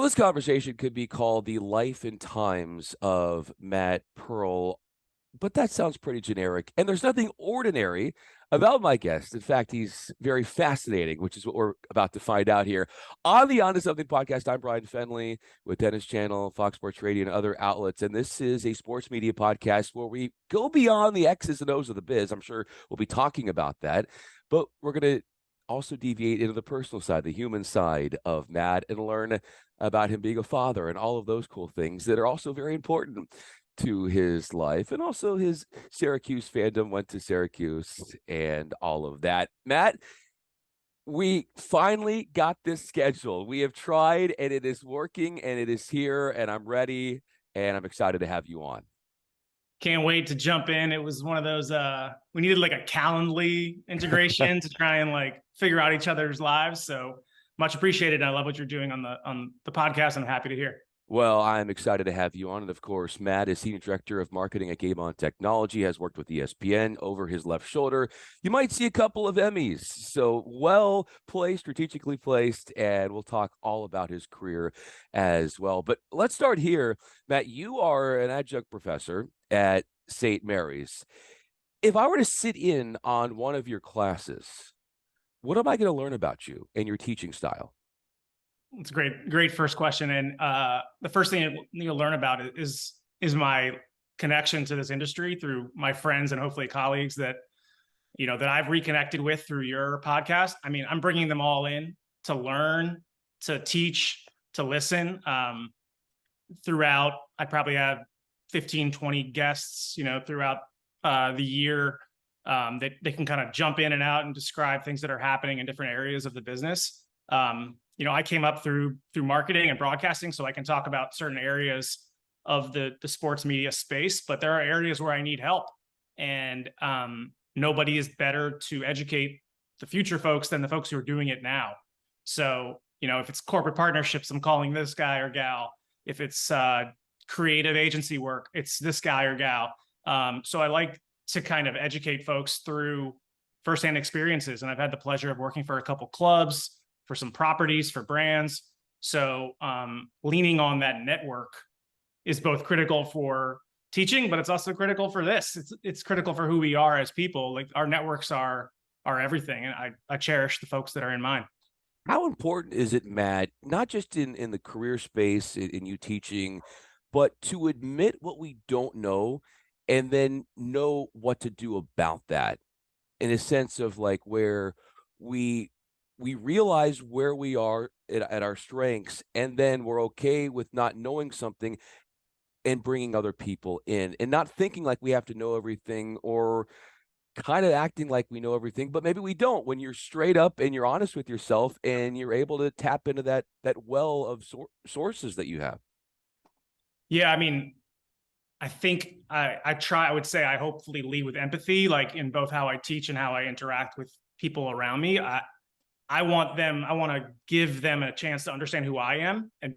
this conversation could be called the life and times of Matt Perl, but that sounds pretty generic. And there's nothing ordinary about my guest. In fact, he's very fascinating, which is what we're about to find out here on the On to Something podcast. I'm Bryan Fenley with Tennis Channel, Fox Sports Radio, and other outlets. And this is a sports media podcast where we go beyond the X's and O's of the biz. I'm sure we'll be talking about that, but we're going to also deviate into the personal side, the human side of Matt, and learn about him being a father and all of those cool things that are also very important to his life, and also his Syracuse fandom, went to Syracuse and all of that. Matt, we finally got this scheduled. We have tried and it is working and it is here, and I'm ready and I'm excited to have you on. Can't wait to jump in. It was one of those, we needed like a Calendly integration to try and like figure out each other's lives. So much appreciated. And I love what you're doing on the podcast. And I'm happy to hear. Well, I'm excited to have you on. And of course, Matt is Senior Director of Marketing at Game On Technology, has worked with ESPN over his left shoulder. You might see a couple of Emmys. So well placed, strategically placed, and we'll talk all about his career as well. But let's start here. Matt, you are an adjunct professor at St. Mary's. If I were to sit in on one of your classes, what am I going to learn about you and your teaching style? It's a great first question. And the first thing you'll learn about it is my connection to this industry through my friends and hopefully colleagues that I've reconnected with through your podcast. I mean, I'm bringing them all in to learn, to teach, to listen. Throughout, I probably have 15, 20 guests, throughout the year that they can kind of jump in and out and describe things that are happening in different areas of the business. I came up through marketing and broadcasting, so I can talk about certain areas of the sports media space, but there are areas where I need help. And nobody is better to educate the future folks than the folks who are doing it now. So, if it's corporate partnerships, I'm calling this guy or gal. If it's creative agency work, it's this guy or gal. So I like to kind of educate folks through firsthand experiences. And I've had the pleasure of working for a couple clubs, for some properties, for brands. So leaning on that network is both critical for teaching, but it's also critical for this. It's critical for who we are as people. Like, our networks are everything. And I cherish the folks that are in mine. How important is it, Matt, not just in the career space, in you teaching, but to admit what we don't know and then know what to do about that, in a sense of like where we realize where we are at our strengths, and then we're okay with not knowing something and bringing other people in, and not thinking like we have to know everything, or kind of acting like we know everything, but maybe we don't, when you're straight up and you're honest with yourself and you're able to tap into that well of sources that you have. Yeah, I mean, I think I would say I hopefully lead with empathy, like in both how I teach and how I interact with people around me. I want to give them a chance to understand who I am and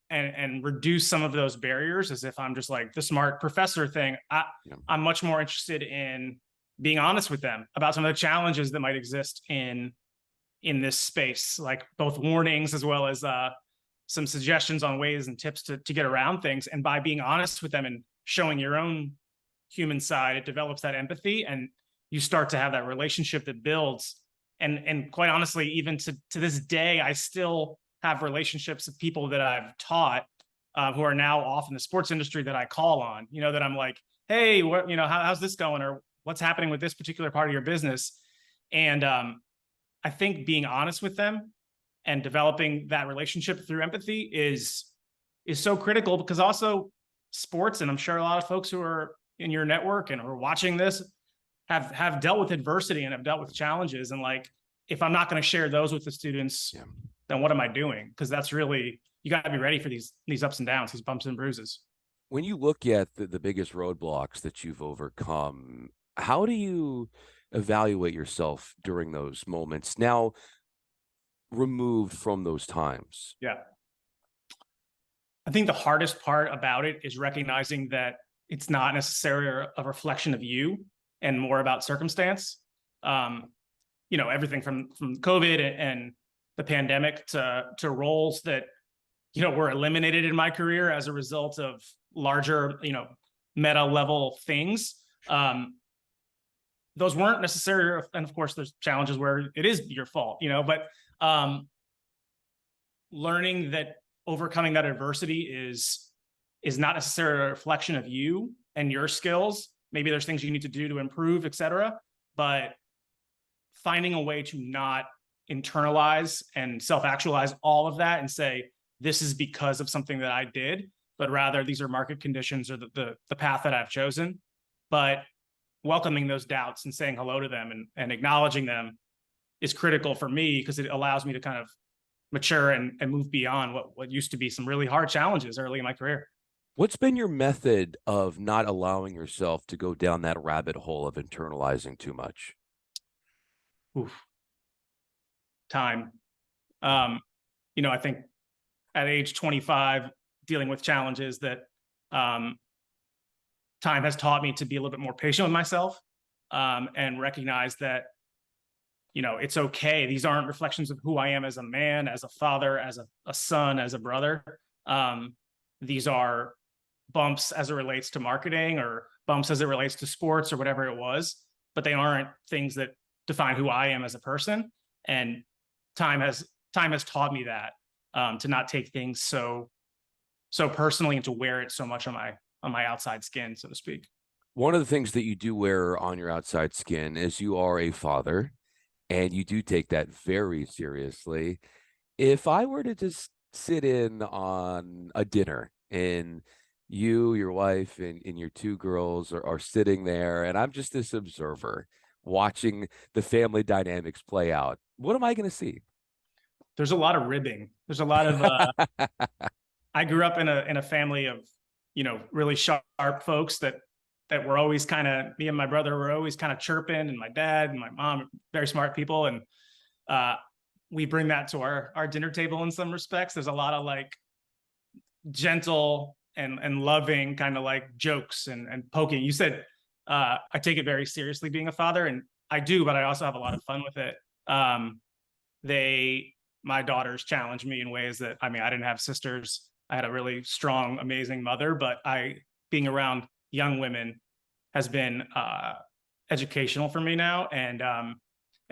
and reduce some of those barriers, as if I'm just like the smart professor thing. I'm much more interested in being honest with them about some of the challenges that might exist in this space, like both warnings as well as some suggestions on ways and tips to get around things. And by being honest with them and showing your own human side, it develops that empathy, and you start to have that relationship that builds. And quite honestly, even to this day, I still have relationships with people that I've taught who are now off in the sports industry that I call on, that I'm like, hey, how's this going? Or what's happening with this particular part of your business? And I think being honest with them and developing that relationship through empathy is so critical, because also sports, and I'm sure a lot of folks who are in your network and are watching this have dealt with adversity and have dealt with challenges. And like, if I'm not going to share those with the students, then what am I doing? Because that's really, you got to be ready for these ups and downs, these bumps and bruises. When you look at the biggest roadblocks that you've overcome, how do you evaluate yourself during those moments, now removed from those times? Yeah. I think the hardest part about it is recognizing that it's not necessarily a reflection of you and more about circumstance. Everything from COVID and the pandemic to roles that were eliminated in my career as a result of larger, meta level things. Those weren't necessary. And of course, there's challenges where it is your fault, but learning that overcoming that adversity is not necessarily a reflection of you and your skills. Maybe there's things you need to do to improve, et cetera, but finding a way to not internalize and self-actualize all of that and say, this is because of something that I did, but rather these are market conditions or the path that I've chosen. But welcoming those doubts and saying hello to them and acknowledging them is critical for me, because it allows me to kind of mature and move beyond what used to be some really hard challenges early in my career. What's been your method of not allowing yourself to go down that rabbit hole of internalizing too much? Oof. Time. I think at age 25, dealing with challenges that time has taught me to be a little bit more patient with myself, and recognize that, it's okay. These aren't reflections of who I am as a man, as a father, as a son, as a brother. These are bumps as it relates to marketing or bumps as it relates to sports or whatever it was, but they aren't things that define who I am as a person. And time has taught me that, to not take things so personally and to wear it so much on my outside skin, so to speak. One of the things that you do wear on your outside skin is you are a father, and you do take that very seriously. If I were to just sit in on a dinner and you, your wife, and your two girls are sitting there, and I'm just this observer watching the family dynamics play out, what am I going to see? There's a lot of ribbing. There's a lot of I grew up in a family of, really sharp folks that were always kind of, me and my brother were always kind of chirping, and my dad and my mom, very smart people. And we bring that to our dinner table in some respects. There's a lot of like gentle and loving kind of like jokes and poking. You said, I take it very seriously being a father, and I do, but I also have a lot of fun with it. My daughters challenge me in ways that, I didn't have sisters. I had a really strong, amazing mother, but being around young women has been educational for me now. And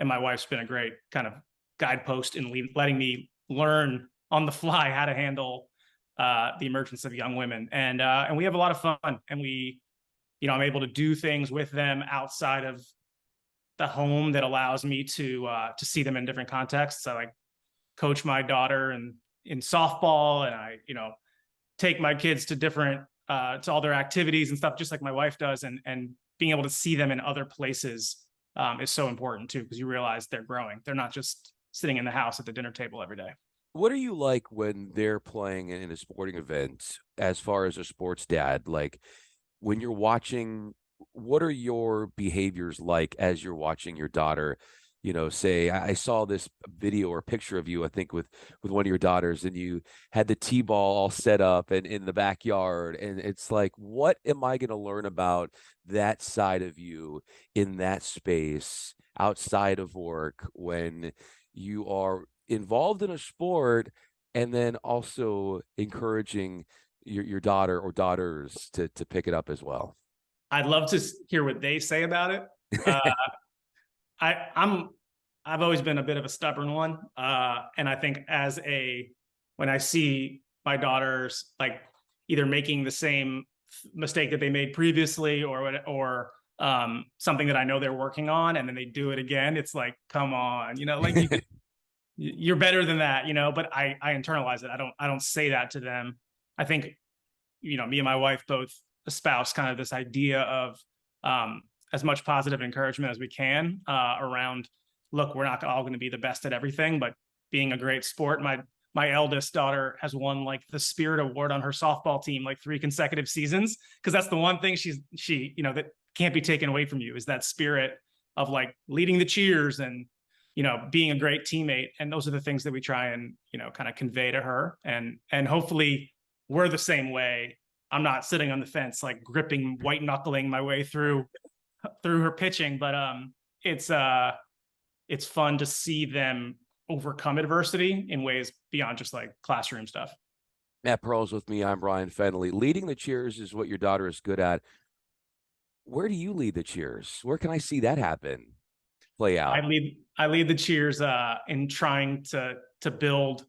my wife's been a great kind of guidepost in letting me learn on the fly how to handle the emergence of young women. And we have a lot of fun, and I'm able to do things with them outside of the home that allows me to see them in different contexts. I like coach my daughter in softball, and I, take my kids to different to all their activities and stuff, just like my wife does. And being able to see them in other places is so important too, because you realize they're growing. They're not just sitting in the house at the dinner table every day. What are you like when they're playing in a sporting event, as far as a sports dad? Like, when you're watching, what are your behaviors like as you're watching your daughter? Say I saw this video or picture of you, I think with one of your daughters, and you had the T-ball all set up and in the backyard. And it's like, what am I going to learn about that side of you in that space outside of work when you are involved in a sport, and then also encouraging your daughter or daughters to pick it up as well? I'd love to hear what they say about it. I've always been a bit of a stubborn one. And I think when I see my daughters like either making the same mistake that they made previously or something that I know they're working on, and then they do it again, it's like, come on, like you're better than that, but I internalize it. I don't say that to them. I think, me and my wife both espouse kind of this idea of as much positive encouragement as we can around, look, we're not all going to be the best at everything, but being a great sport. My eldest daughter has won like the Spirit Award on her softball team like 3 consecutive seasons, because that's the one thing she that can't be taken away from you, is that spirit of like leading the cheers and being a great teammate. And those are the things that we try and kind of convey to her, and hopefully we're the same way. I'm not sitting on the fence like gripping, white knuckling my way through her pitching, but it's fun to see them overcome adversity in ways beyond just like classroom stuff. Matt Perl's with me. I'm Bryan Fenley. Leading the cheers is what your daughter is good at. Where do you lead the cheers? Where can I see that happen, play out? I lead the cheers in trying to build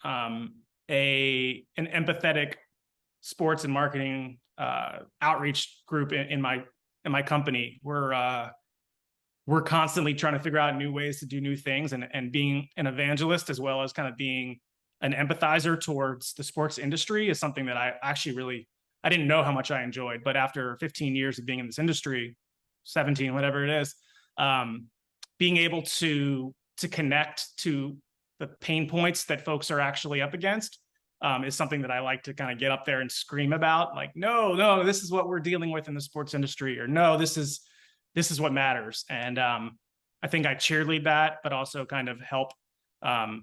an empathetic sports and marketing outreach group in my company. We're constantly trying to figure out new ways to do new things, and being an evangelist as well as kind of being an empathizer towards the sports industry is something that I actually really, I didn't know how much I enjoyed, but after 15 years of being in this industry, 17, whatever it is, um, being able to connect to the pain points that folks are actually up against is something that I like to kind of get up there and scream about. Like, no, this is what we're dealing with in the sports industry, or no, this is what matters. And I think I cheerlead that, but also kind of help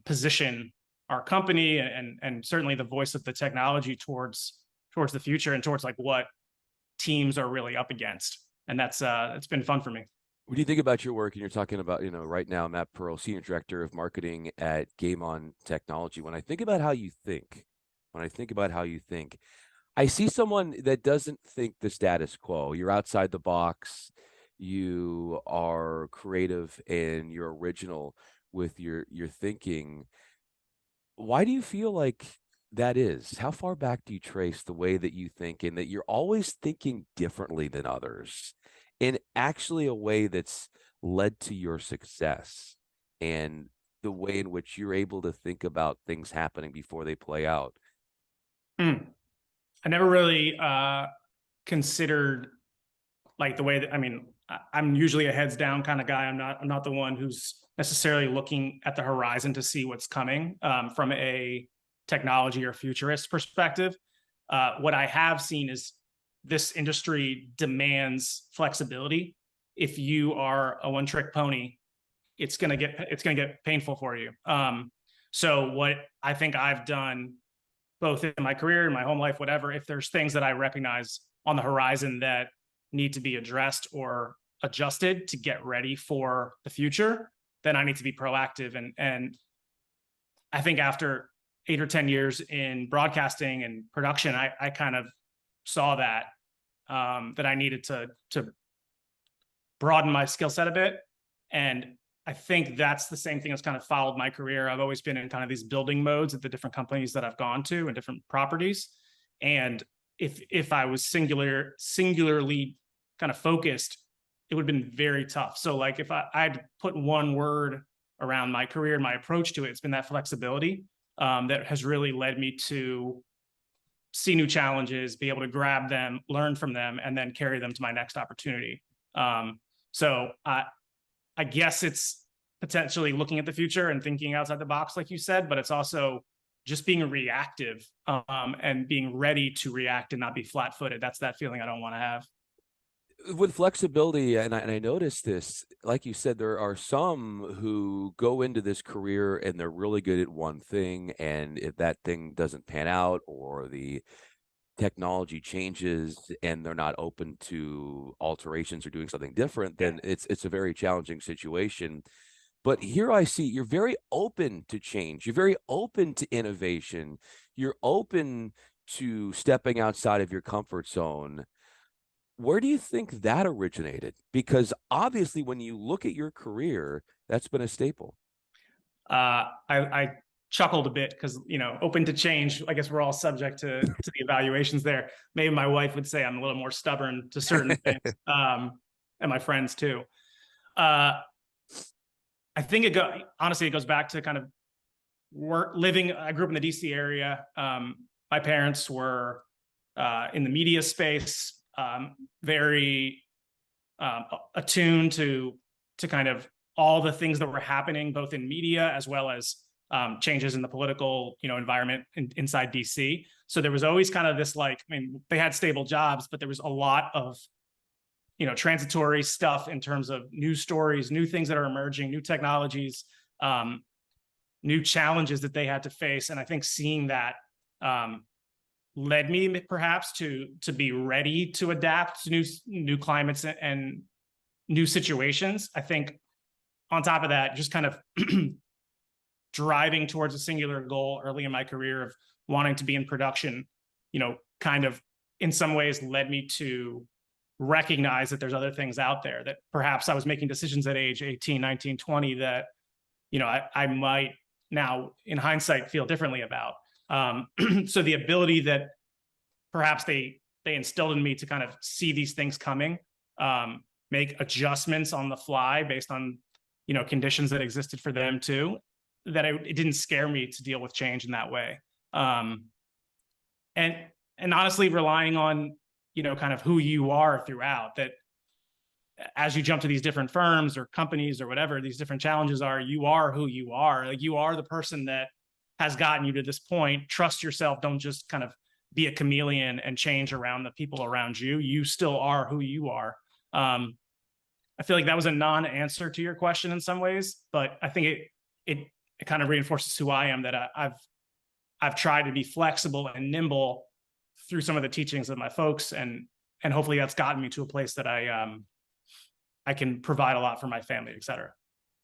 position our company and certainly the voice of the technology towards the future and towards like what teams are really up against. And that's it's been fun for me. When you think about your work and you're talking about, right now, Matt Perl, Senior Director of Marketing at Game On Technology, when I think about how you think, I see someone that doesn't think the status quo. You're outside the box. You are creative and you're original with your thinking. Why do you feel like that is? How far back do you trace the way that you think and that you're always thinking differently than others in actually a way that's led to your success and the way in which you're able to think about things happening before they play out? Mm. I never really considered like the way that, I mean, I'm usually a heads down kind of guy. I'm not the one who's necessarily looking at the horizon to see what's coming from a technology or futurist perspective. What I have seen is this industry demands flexibility. If you are a one trick pony, it's gonna get painful for you. So what I think I've done both in my career, in my home life, whatever, if there's things that I recognize on the horizon that need to be addressed or adjusted to get ready for the future, then I need to be proactive. And I think after 8 or 10 years in broadcasting and production, I kind of saw that that I needed to broaden my skill set a bit. And I think that's the same thing that's kind of followed my career. I've always been in kind of these building modes at the different companies that I've gone to and different properties. And if I was singularly kind of focused, it would have been very tough. So like if I'd put one word around my career and my approach to it, it's been that flexibility that has really led me to see new challenges, be able to grab them, learn from them, and then carry them to my next opportunity. So I guess it's potentially looking at the future and thinking outside the box, like you said, but it's also just being reactive and being ready to react and not be flat-footed. That's that feeling I don't want to have. With flexibility, and I noticed this, like you said, there are some who go into this career and they're really good at one thing, and if that thing doesn't pan out or the technology changes and they're not open to alterations or doing something different, then it's a very challenging situation. But here I see you're very open to change. You're very open to innovation. You're open to stepping outside of your comfort zone. Where do you think that originated? Because obviously, when you look at your career, that's been a staple. I chuckled a bit because open to change. I guess we're all subject to the evaluations there. Maybe my wife would say I'm a little more stubborn to certain things, and my friends too. I think honestly, it goes back to kind of living. I grew up in the DC area. My parents were in the media space, very attuned to kind of all the things that were happening, both in media as well as changes in the political, environment inside DC. So there was always kind of this they had stable jobs, but there was a lot of transitory stuff in terms of news stories, new things that are emerging, new technologies, new challenges that they had to face. And I think seeing that led me perhaps to be ready to adapt to new climates and new situations. I think on top of that, just kind of driving towards a singular goal early in my career of wanting to be in production, kind of in some ways led me to recognize that there's other things out there, that perhaps I was making decisions at age 18, 19, 20 that, I might now in hindsight feel differently about. So the ability that perhaps they instilled in me to kind of see these things coming, make adjustments on the fly based on, conditions that existed for them too, that it didn't scare me to deal with change in that way. And honestly, relying on, kind of who you are throughout, that as you jump to these different firms or companies or whatever these different challenges are, you are who you are. Like, you are the person that has gotten you to this point. Trust yourself. Don't just kind of be a chameleon and change around the people around you. You still are who you are. I feel like that was a non-answer to your question in some ways, but I think it kind of reinforces who I am, that I've tried to be flexible and nimble through some of the teachings of my folks, and hopefully that's gotten me to a place that I can provide a lot for my family, et cetera.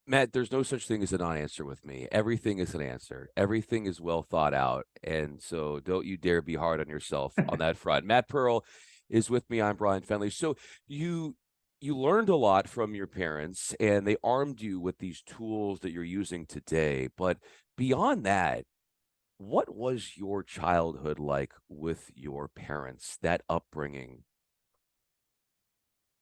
Matt, there's no such thing as a non-answer with me. Everything is an answer. Everything is well thought out. And so don't you dare be hard on yourself on that front. Matt Perl is with me. I'm Bryan Fenley. So you learned a lot from your parents, and they armed you with these tools that you're using today. But beyond that, what was your childhood like with your parents, that upbringing?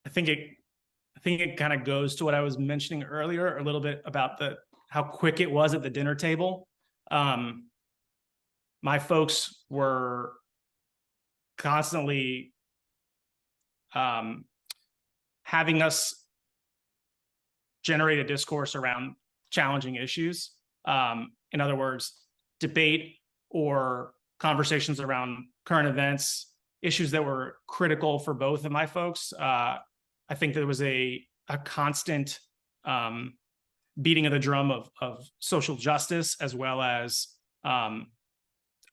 I think it kind of goes to what I was mentioning earlier a little bit about how quick it was at the dinner table. My folks were constantly having us generate a discourse around challenging issues. In other words, debate or conversations around current events, issues that were critical for both of my folks. I think there was a constant beating of the drum of social justice, as well as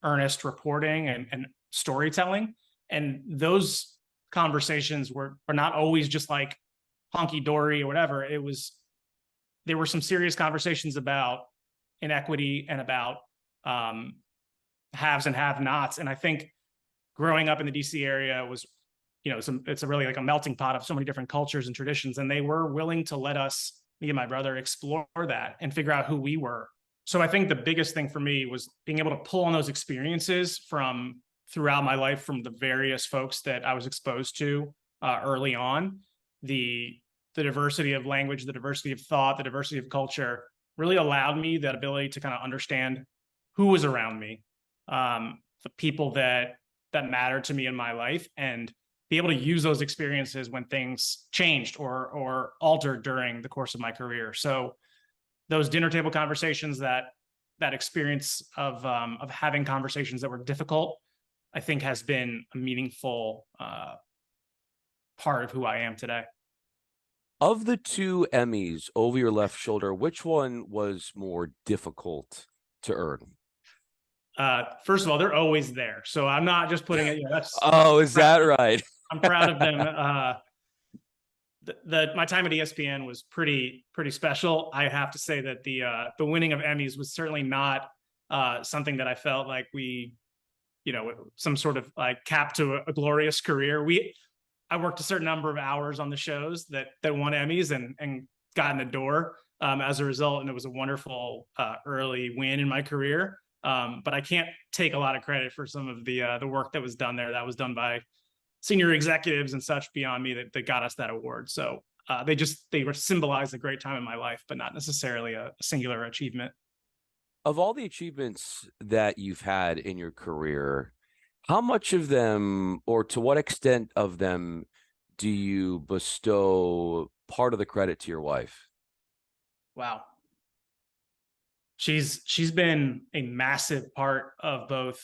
earnest reporting and storytelling. And those conversations were not always just like honky-dory or whatever. There were some serious conversations about inequity and about haves and have-nots. And I think growing up in the DC area was, it's a really like a melting pot of so many different cultures and traditions. And they were willing to let us, me and my brother, explore that and figure out who we were. So I think the biggest thing for me was being able to pull on those experiences from throughout my life, from the various folks that I was exposed to early on. The diversity of language, the diversity of thought, the diversity of culture really allowed me that ability to kind of understand who was around me, the people that mattered to me in my life, and be able to use those experiences when things changed or altered during the course of my career. So those dinner table conversations, that experience of having conversations that were difficult, I think has been a meaningful part of who I am today. Of the two Emmys over your left shoulder, which one was more difficult to earn? First of all, they're always there, so I'm not just putting it. Oh, is that right? I'm proud of them. My time at ESPN was pretty special. I have to say that the winning of Emmys was certainly not something that I felt like some sort of like cap to a glorious career. I worked a certain number of hours on the shows that won Emmys and got in the door as a result, and it was a wonderful early win in my career. But I can't take a lot of credit for some of the work that was done there. That was done by senior executives and such beyond me that got us that award. So they were symbolized a great time in my life, but not necessarily a singular achievement. Of all the achievements that you've had in your career, how much of them, or to what extent of them, do you bestow part of the credit to your wife? Wow. She's been a massive part of both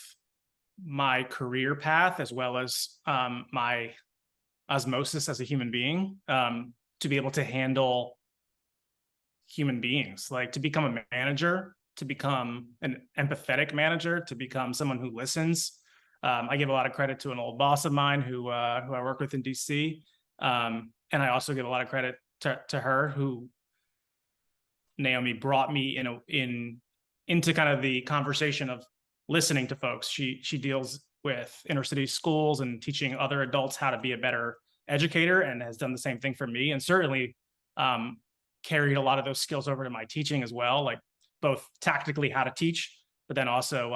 my career path as well as my osmosis as a human being, to be able to handle human beings, like to become a manager, to become an empathetic manager, to become someone who listens. I give a lot of credit to an old boss of mine who I work with in DC. And I also give a lot of credit to her, who, Naomi, brought me into kind of the conversation of listening to folks. She deals with inner city schools and teaching other adults how to be a better educator, and has done the same thing for me, and certainly carried a lot of those skills over to my teaching as well, like both tactically how to teach, but then also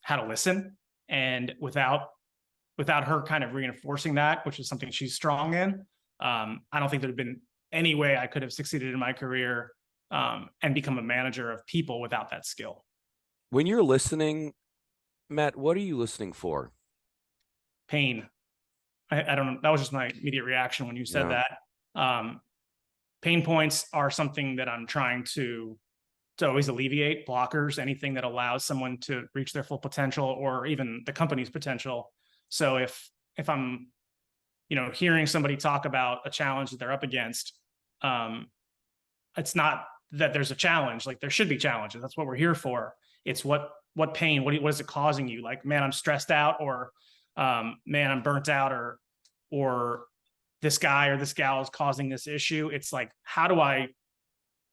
how to listen. And without her kind of reinforcing that, which is something she's strong in, I don't think there'd been any way I could have succeeded in my career and become a manager of people without that skill. When you're listening, Matt, what are you listening for? Pain. I don't know. That was just my immediate reaction when you said Yeah. that. Pain points are something that I'm trying to always alleviate. Blockers, anything that allows someone to reach their full potential, or even the company's potential. So if I'm, hearing somebody talk about a challenge that they're up against, it's not that there's a challenge. Like, there should be challenges. That's what we're here for. It's what pain, what is it causing you? Like, man, I'm stressed out, or man, I'm burnt out, or this guy or this gal is causing this issue. It's like, how do I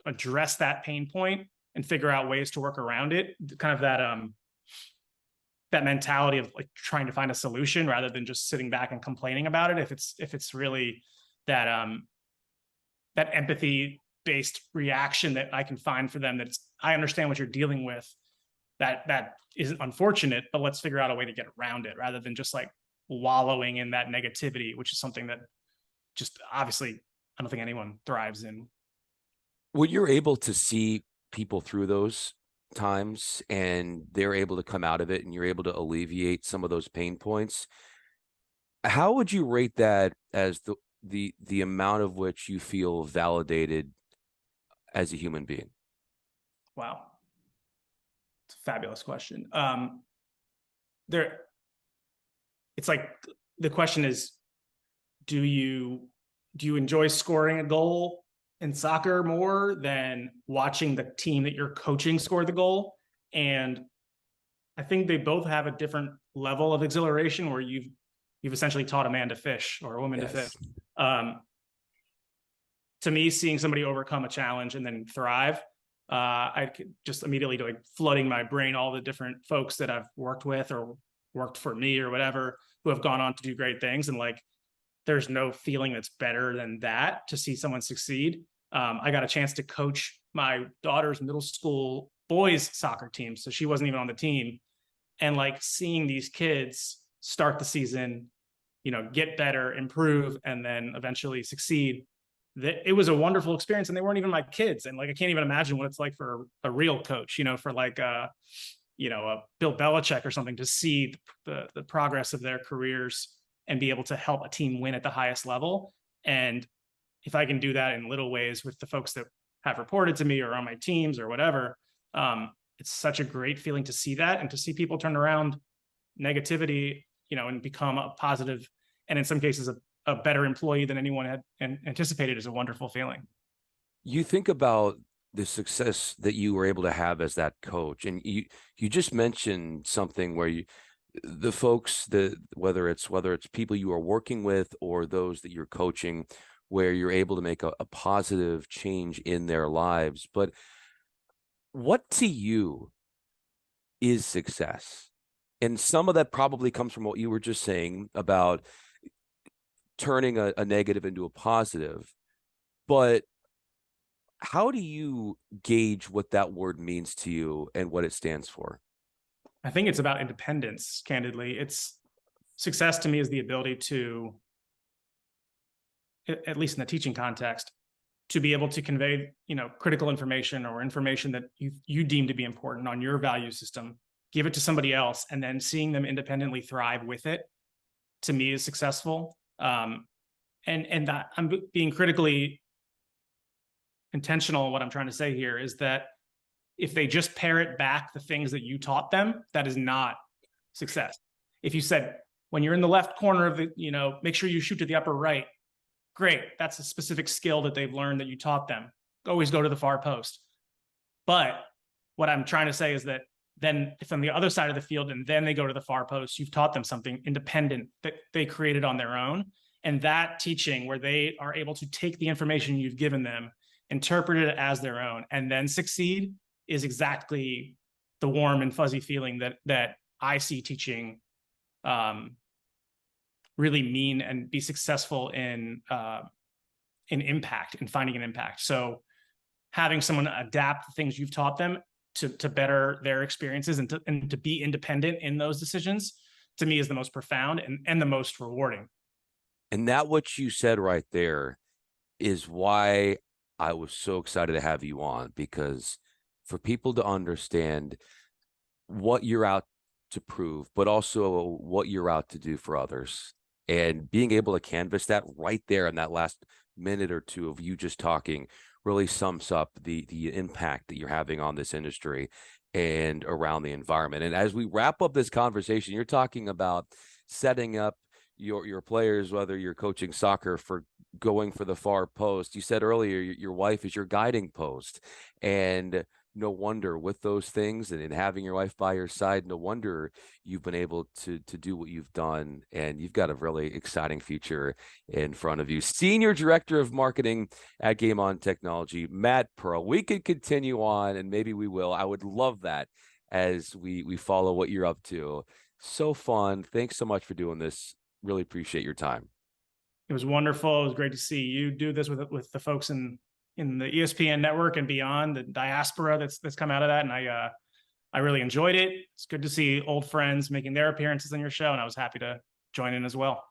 address that pain point and figure out ways to work around it? Kind of that mentality of like trying to find a solution rather than just sitting back and complaining about it. If it's really that that empathy based reaction that I can find for them, that's, I understand what you're dealing with, that is unfortunate, but let's figure out a way to get around it, rather than just like wallowing in that negativity, which is something that just obviously I don't think anyone thrives in. When you're able to see people through those times and they're able to come out of it and you're able to alleviate some of those pain points, how would you rate that as the amount of which you feel validated as a human being? Wow. It's a fabulous question. It's like, the question is, do you enjoy scoring a goal in soccer more than watching the team that you're coaching score the goal? And I think they both have a different level of exhilaration, where you've essentially taught a man to fish, or a woman to fish. To me, seeing somebody overcome a challenge and then thrive, I could just immediately like flooding my brain all the different folks that I've worked with or worked for me or whatever, who have gone on to do great things. And like, there's no feeling that's better than that, to see someone succeed. I got a chance to coach my daughter's middle school boys soccer team, so she wasn't even on the team. And like, seeing these kids start the season, get better, improve, and then eventually succeed, it was a wonderful experience. And they weren't even my kids. And like, I can't even imagine what it's like for a real coach, for like a Bill Belichick or something, to see the progress of their careers and be able to help a team win at the highest level. And if I can do that in little ways with the folks that have reported to me or on my teams or whatever, it's such a great feeling to see that, and to see people turn around negativity, and become a positive, and in some cases a better employee than anyone had anticipated, is a wonderful feeling. You think about the success that you were able to have as that coach, and you just mentioned something where the folks that whether it's people you are working with or those that you're coaching, where you're able to make a positive change in their lives. But what to you is success? And some of that probably comes from what you were just saying about turning a negative into a positive. But how do you gauge what that word means to you and what it stands for? I think it's about independence, candidly. It's success to me is the ability to, at least in the teaching context, to be able to convey, critical information or information that you deem to be important on your value system, give it to somebody else, and then seeing them independently thrive with it, to me is successful. And that I'm being critically intentional. What I'm trying to say here is that if they just parrot back the things that you taught them, that is not success. If you said, when you're in the left corner of the, make sure you shoot to the upper right, great. That's a specific skill that they've learned that you taught them. Always go to the far post. But what I'm trying to say is that then if on the other side of the field and then they go to the far post, you've taught them something independent that they created on their own. And that teaching, where they are able to take the information you've given them, interpret it as their own, and then succeed, is exactly the warm and fuzzy feeling that I see teaching really mean and be successful in impact, in finding an impact. So having someone adapt the things you've taught them to better their experiences and to be independent in those decisions, to me, is the most profound and the most rewarding. And that what you said right there is why I was so excited to have you on, because for people to understand what you're out to prove, but also what you're out to do for others, and being able to canvas that right there in that last minute or two of you just talking really sums up the impact that you're having on this industry and around the environment. And as we wrap up this conversation, you're talking about setting up your players, whether you're coaching soccer, for going for the far post. You said earlier your wife is your guiding post, and no wonder with those things and in having your wife by your side, no wonder you've been able to do what you've done, and you've got a really exciting future in front of you. Senior Director of Marketing at Game On Technology, Matt Perl. We could continue on, and maybe we will. I would love that as we follow what you're up to. So fun. Thanks so much for doing this. Really appreciate your time. It was wonderful. It was great to see you do this with the folks in the ESPN network and beyond, the diaspora that's come out of that. And I really enjoyed it. It's good to see old friends making their appearances on your show, and I was happy to join in as well.